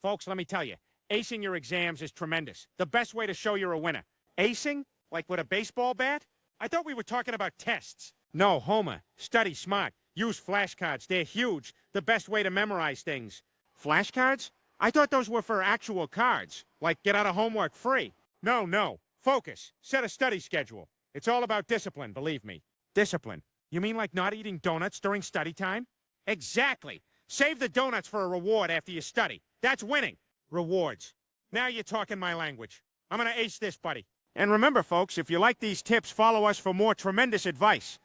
Folks, let me tell you, acing your exams is tremendous. The best way to show you're a winner. Acing? Like with a baseball bat? I thought we were talking about tests. No, Homer. Study smart. Use flashcards. They're huge. The best way to memorize things. Flashcards? I thought those were for actual cards. Like get out of homework free. No. Focus. Set a study schedule. It's all about discipline, believe me. Discipline? You mean like not eating donuts during study time? Exactly. Save the donuts for a reward after you study. That's winning. Rewards. Now you're talking my language. I'm gonna ace this, buddy. And remember, folks, if you like these tips, follow us for more tremendous advice.